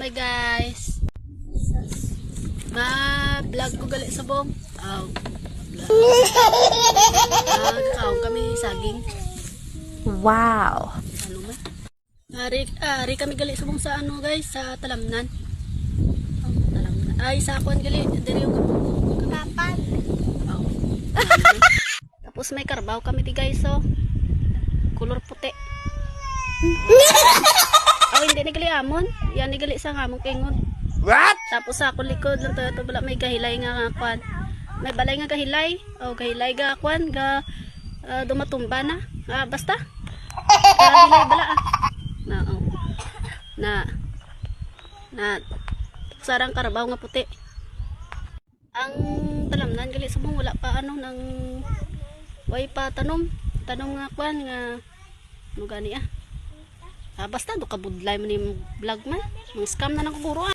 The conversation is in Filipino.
Hi guys. Ma-vlog ko gali sa bong. Vlog. Kami saging. Wow. Ano ba? Ari kami gali sa bong sa ano guys, sa talamnan. Talamnan. Ay sa kuan gali diri yung kapan. Tapos may karbaw kami di guys so. Kulor puti. Hindi ni gali amon. Yan ni gali sa among kingon. What? Tapos sa akong likod lang to bala may kahilay nga kwan. May balay nga kahilay. O kahilay ga kwan ga dumatumba na. Basta. Kahilay bala Na sarang karabaw nga puti. Ang talamnan gali sa mong wala pa ano nang way pa tanom nga kwan nga ano gani basta do kabudlay man yung vlog man. Mga scam na nang kuburo